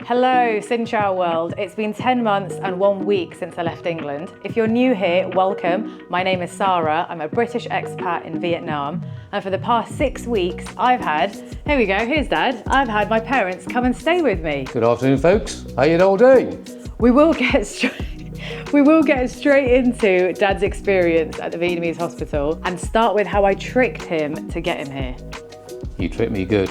Hello, Sinchao world. It's been 10 months and 1 week since I left England. If you're new here, welcome. My name is Sarah. I'm a British expat in Vietnam. And for the past 6 weeks, here we go, here's Dad. I've had my parents come and stay with me. Good afternoon, folks. How you all doing? We will get straight into Dad's experience at the Vietnamese hospital and start with how I tricked him to get him here. You tricked me good.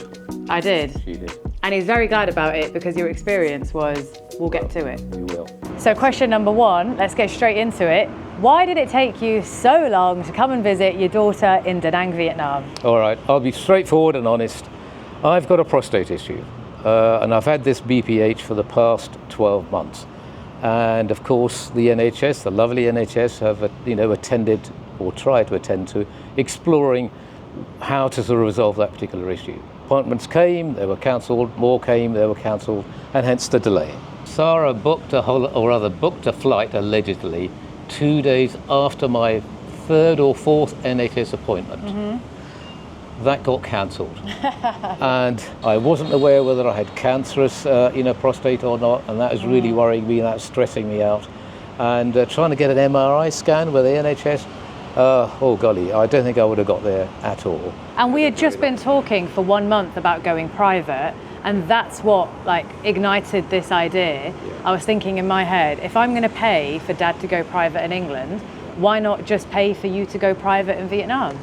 I did. You did. And he's very glad about it because your experience was, we'll get to it. We will. So question number 1, let's get straight into it. Why did it take you so long to come and visit your daughter in Da Nang, Vietnam? All right, I'll be straightforward and honest. I've got a prostate issue and I've had this BPH for the past 12 months. And of course, the NHS, the lovely NHS, have attended or tried to attend to exploring how to sort of resolve that particular issue. Appointments came, they were cancelled, more came, they were cancelled, and hence the delay. Sarah booked a flight, allegedly, 2 days after my 3rd or 4th NHS appointment. Mm-hmm. That got cancelled. And I wasn't aware whether I had cancerous prostate or not, and that was really worrying me, that was stressing me out. And trying to get an MRI scan with the NHS, oh golly, I don't think I would have got there at all. And we had just been talking for 1 month about going private, and that's what ignited this idea. Yeah. I was thinking in my head, if I'm going to pay for Dad to go private in England, why not just pay for you to go private in Vietnam?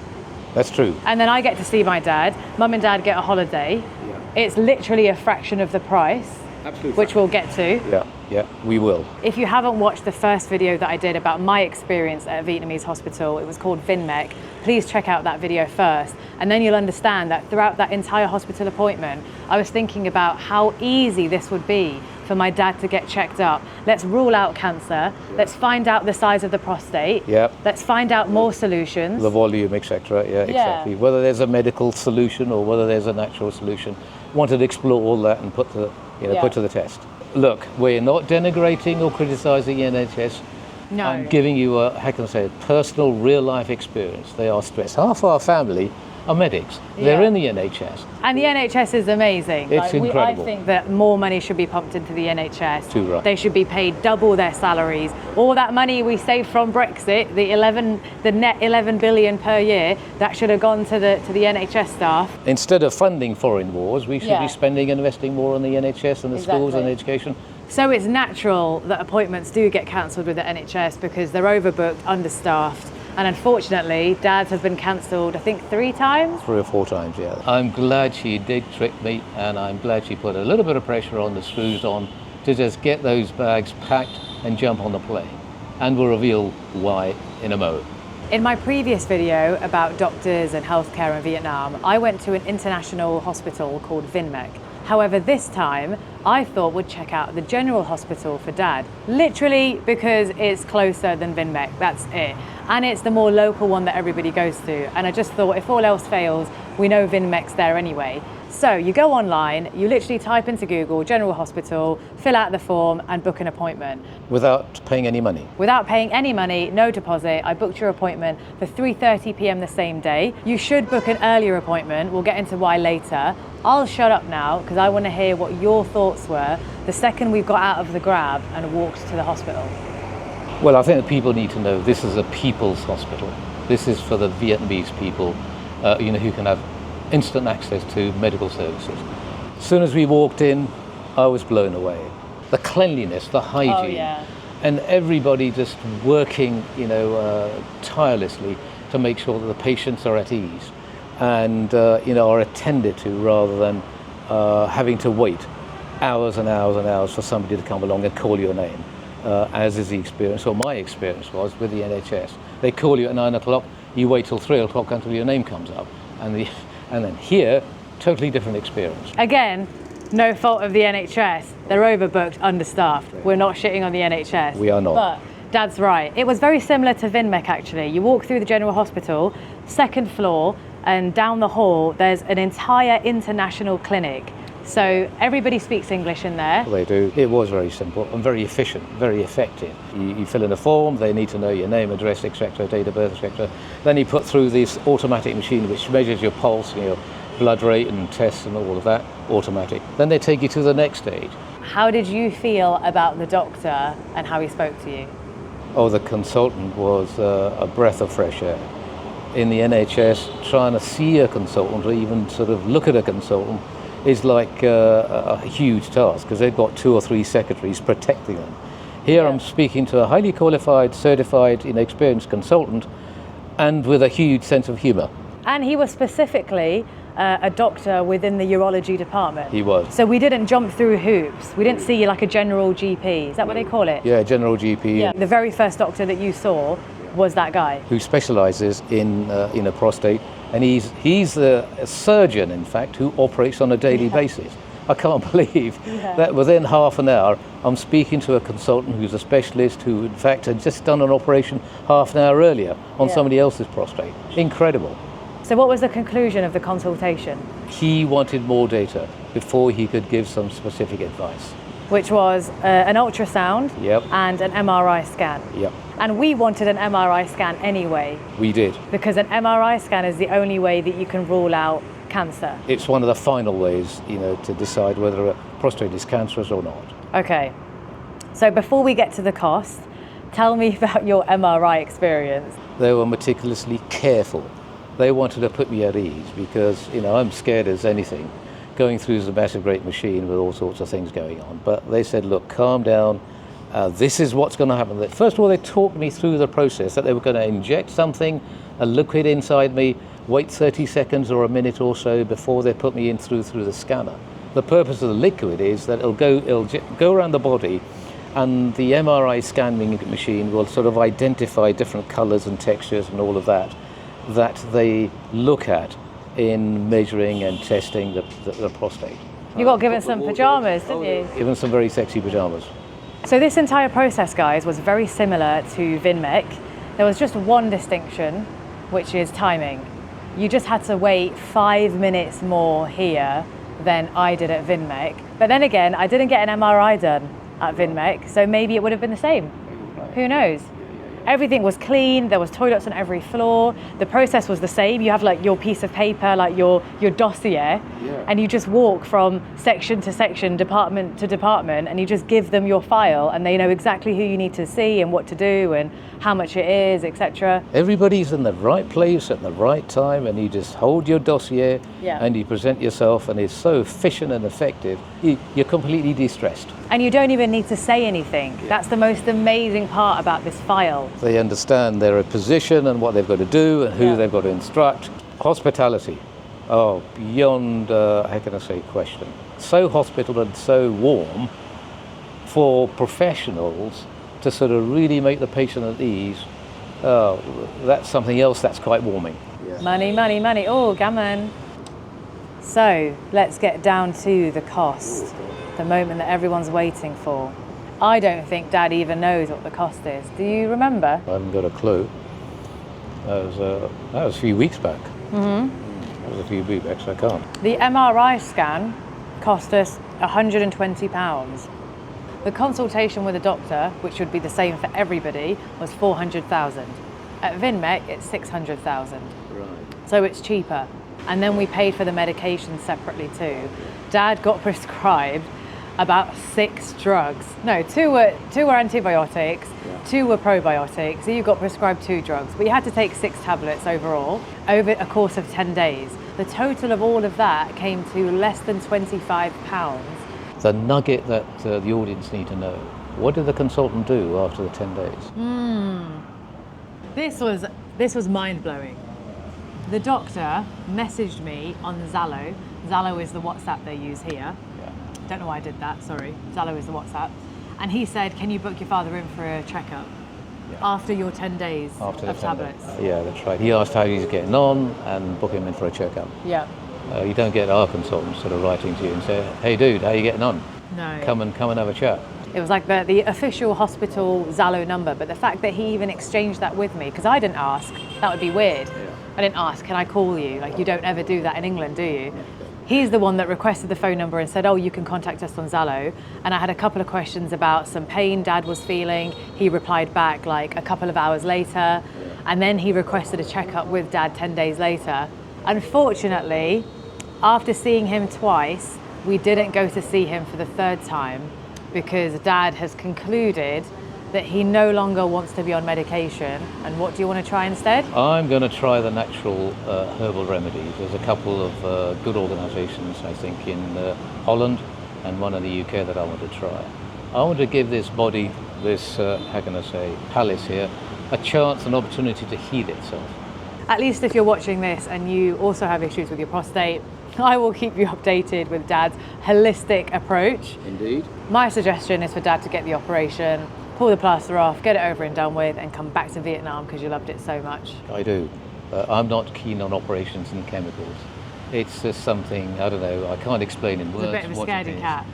That's true. And then I get to see my dad. Mum and Dad get a holiday. Yeah. It's literally a fraction of the price. Absolutely. Which we'll get to. Yeah, we will. If you haven't watched the first video that I did about my experience at a Vietnamese hospital, it was called VinMec, please check out that video first. And then you'll understand that throughout that entire hospital appointment, I was thinking about how easy this would be for my dad to get checked up. Let's rule out cancer. Let's find out the size of the prostate. Yep. Let's find out more solutions. The volume, etc. Yeah, exactly. Whether there's a medical solution or whether there's a natural solution. Wanted to explore all that and put to the test. Look, we're not denigrating or criticising the NHS. No. I'm giving you a personal, real-life experience. They are stressed. Half our family are medics. They're in the NHS. And the NHS is amazing. It's incredible. I think that more money should be pumped into the NHS. Too right. They should be paid double their salaries. All that money we saved from Brexit, the net 11 billion per year, that should have gone to the NHS staff. Instead of funding foreign wars, we should be spending and investing more on the NHS and the schools and education. So it's natural that appointments do get cancelled with the NHS because they're overbooked, understaffed. And unfortunately, Dad's have been cancelled, I think 3 times? 3 or 4 times, yeah. I'm glad she did trick me, and I'm glad she put a little bit of pressure on the screws on to just get those bags packed and jump on the plane. And we'll reveal why in a moment. In my previous video about doctors and healthcare in Vietnam, I went to an international hospital called VinMec. However, this time, I thought we'd check out the general hospital for Dad. Literally because it's closer than VinMec, that's it. And it's the more local one that everybody goes to. And I just thought if all else fails, we know VinMec's there anyway. So you go online, you literally type into Google, general hospital, fill out the form and book an appointment. Without paying any money? Without paying any money, no deposit. I booked your appointment for 3:30 p.m. the same day. You should book an earlier appointment. We'll get into why later. I'll shut up now because I want to hear what your thoughts were the second we've got out of the grab and walked to the hospital. Well, I think that people need to know this is a people's hospital. This is for the Vietnamese people, who can have instant access to medical services. As soon as we walked in, I was blown away. The cleanliness, the hygiene, and everybody just working, tirelessly to make sure that the patients are at ease and are attended to rather than having to wait hours and hours and hours for somebody to come along and call your name, as is the experience, or my experience was with the NHS. They call you at 9 o'clock, you wait till 3 o'clock until your name comes up. And then here, totally different experience. Again, no fault of the NHS. They're overbooked, understaffed. We're not shitting on the NHS. We are not. But Dad's right. It was very similar to VinMec actually. You walk through the general hospital, 2nd floor, and down the hall, there's an entire international clinic. So everybody speaks English in there. They do. It was very simple and very efficient, very effective. You fill in a form, they need to know your name, address, etc., date of birth, etc. Then you put through this automatic machine which measures your pulse, your blood rate and tests and all of that, automatic. Then they take you to the next stage. How did you feel about the doctor and how he spoke to you? Oh, the consultant was a breath of fresh air. In the NHS, trying to see a consultant or even sort of look at a consultant is like a huge task because they've got 2 or 3 secretaries protecting them. Here I'm speaking to a highly qualified, certified, experienced consultant and with a huge sense of humour. And he was specifically a doctor within the urology department. He was. So we didn't jump through hoops. We didn't see you like a general GP. Is that what they call it? Yeah, general GP. Yeah. The very first doctor that you saw was that guy. Who specialises in a prostate, and he's a surgeon, in fact, who operates on a daily basis. I can't believe that within half an hour I'm speaking to a consultant who's a specialist who, in fact, had just done an operation half an hour earlier on somebody else's prostate. Incredible. So what was the conclusion of the consultation? He wanted more data before he could give some specific advice. Which was an ultrasound Yep. and an MRI scan. Yep. And we wanted an MRI scan anyway. We did. Because an MRI scan is the only way that you can rule out cancer. It's one of the final ways, to decide whether a prostate is cancerous or not. Okay. So before we get to the cost, tell me about your MRI experience. They were meticulously careful. They wanted to put me at ease because, I'm scared as anything, going through the massive great machine with all sorts of things going on. But they said, look, calm down. This is what's going to happen. First of all, they talked me through the process, that they were going to inject something, a liquid inside me, wait 30 seconds or a minute or so before they put me in through the scanner. The purpose of the liquid is that it'll go around the body, and the MRI scanning machine will sort of identify different colors and textures and all of that they look at in measuring and testing the prostate. You got given some pajamas, didn't you? Given some very sexy pajamas. So this entire process, guys, was very similar to Vinmec. There was just one distinction, which is timing. You just had to wait 5 minutes more here than I did at Vinmec. But then again, I didn't get an MRI done at Vinmec, so maybe it would have been the same. Who knows? Everything was clean, there was toilets on every floor, the process was the same. You have like your piece of paper, like your dossier, and you just walk from section to section, department to department, and you just give them your file and they know exactly who you need to see and what to do and how much it is, etc. Everybody's in the right place at the right time, and you just hold your dossier and you present yourself, and it's so efficient and effective, you're completely de-stressed. And you don't even need to say anything. That's the most amazing part about this file. They understand their position and what they've got to do and who they've got to instruct. Hospitality, beyond, how can I say, question. So hospitable and so warm for professionals to sort of really make the patient at ease. That's something else that's quite warming. Money, money, money. Oh, gammon. So let's get down to the cost, the moment that everyone's waiting for. I don't think Dad even knows what the cost is. Do you remember? I haven't got a clue. That was a few weeks back. That was a few weeks back, so I can't. The MRI scan cost us £120. The consultation with a doctor, which would be the same for everybody, was £400,000. At Vinmec, it's £600,000. Right. So it's cheaper. And then we paid for the medication separately too. Dad got prescribed about 6 drugs. No, two were antibiotics, 2 were probiotics. So you got prescribed 2 drugs, but you had to take 6 tablets overall over a course of 10 days. The total of all of that came to less than £25. The nugget that the audience need to know, what did the consultant do after the 10 days? This was mind-blowing. The doctor messaged me on Zallo. Zallo is the WhatsApp they use here. Don't know why I did that, sorry. Zallo is the WhatsApp. And he said, can you book your father in for a checkup after your 10 days of tablets? Yeah, that's right. He asked how he's getting on and book him in for a checkup. Yeah. You don't get our consultants sort of writing to you and say, hey dude, how are you getting on? No. Come and have a chat. It was like the official hospital Zallo number, but the fact that he even exchanged that with me, because I didn't ask, that would be weird. I didn't ask, can I call you? Like, you don't ever do that in England, do you? He's the one that requested the phone number and said, oh, you can contact us on Zallo. And I had a couple of questions about some pain Dad was feeling. He replied back like a couple of hours later. And then he requested a checkup with Dad 10 days later. Unfortunately, after seeing him twice, we didn't go to see him for the third time because Dad has concluded that he no longer wants to be on medication. And what do you want to try instead? I'm going to try the natural herbal remedies. There's a couple of good organisations, I think, in Holland and one in the UK that I want to try. I want to give this body, this, how can I say, palace here, a chance, an opportunity to heal itself. At least if you're watching this and you also have issues with your prostate, I will keep you updated with Dad's holistic approach. Indeed. My suggestion is for Dad to get the operation, pull the plaster off, get it over and done with, and come back to Vietnam because you loved it so much. I do. I'm not keen on operations and chemicals. It's just something, I don't know, I can't explain in words. It's a bit of a scaredy cat.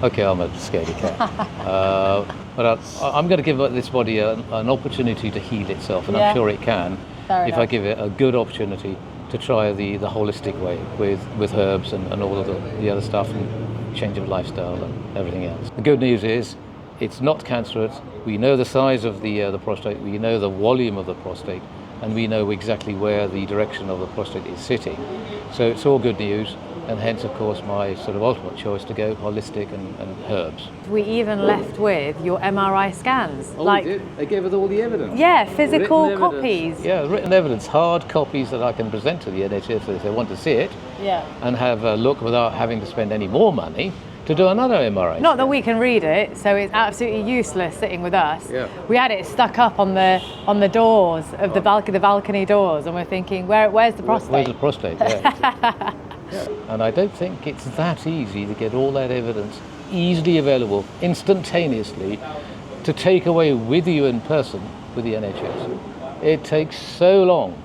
Okay, I'm a scaredy cat. But I'm going to give this body an opportunity to heal itself, and I'm sure it can if I give it a good opportunity to try the holistic way with herbs and all of the other stuff and change of lifestyle and everything else. The good news is it's not cancerous. We know the size of the prostate, we know the volume of the prostate, and we know exactly where the direction of the prostate is sitting. So it's all good news, and hence, of course, my sort of ultimate choice to go holistic and herbs. We even left with your MRI scans. Oh, we did? They gave us all the evidence? Yeah, physical copies. Yeah, written evidence, hard copies that I can present to the NHS if they want to see it, and have a look without having to spend any more money to do another MRI. Not that we can read it, so it's absolutely useless sitting with us. Yeah. We had it stuck up on the doors of the balcony doors, and we're thinking, where's the prostate? Where's the prostate? Yeah. Yeah. And I don't think it's that easy to get all that evidence easily available, instantaneously, to take away with you in person with the NHS. It takes so long,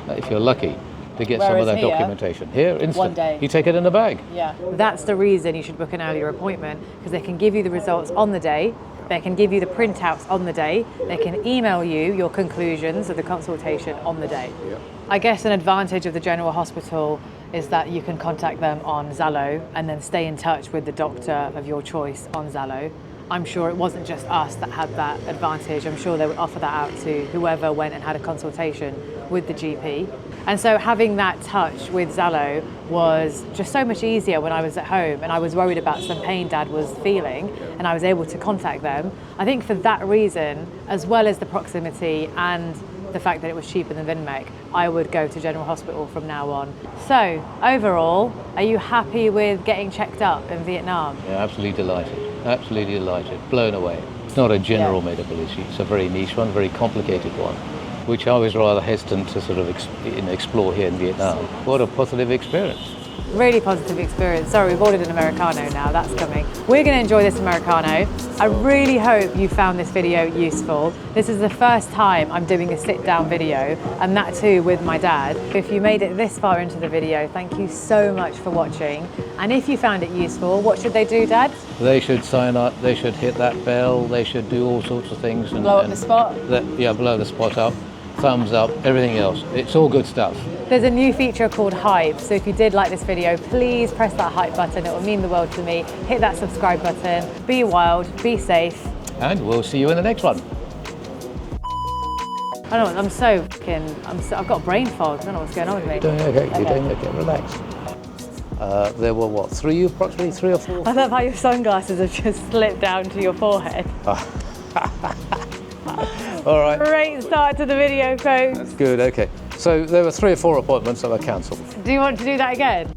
if you're lucky, to get some of that documentation. Here, instant. One day. You take it in a bag. Yeah. That's the reason you should book an earlier appointment, because they can give you the results on the day, they can give you the printouts on the day, they can email you your conclusions of the consultation on the day. Yeah. I guess an advantage of the general hospital is that you can contact them on Zalo and then stay in touch with the doctor of your choice on Zalo. I'm sure it wasn't just us that had that advantage. I'm sure they would offer that out to whoever went and had a consultation with the GP. And so having that touch with Zalo was just so much easier when I was at home and I was worried about some pain Dad was feeling, and I was able to contact them. I think for that reason, as well as the proximity and the fact that it was cheaper than Vinmec, I would go to General Hospital from now on. So overall, are you happy with getting checked up in Vietnam? Yeah, absolutely delighted, blown away. It's not a general medical issue, it's a very niche one, very complicated one, which I was rather hesitant to sort of explore here in Vietnam. What a positive experience. Really positive experience. Sorry, we've ordered an Americano now, that's coming. We're going to enjoy this Americano. I really hope you found this video useful. This is the first time I'm doing a sit-down video, and that too with my dad. If you made it this far into the video, thank you so much for watching. And if you found it useful, what should they do, Dad? They should sign up, they should hit that bell, they should do all sorts of things. And, blow up the spot? Blow the spot up, thumbs up, everything else. It's all good stuff. There's a new feature called Hype, so if you did like this video, please press that hype button. It will mean the world to me. Hit that subscribe button. Be wild, be safe. And we'll see you in the next one. I don't know, I've got brain fog. I don't know what's going on with me. You're doing okay, relax. There were what, approximately three or four? I love how your sunglasses have just slipped down to your forehead. All right. Great start to the video, folks. That's good, okay. So there were 3 or 4 appointments that were cancelled. Do you want to do that again?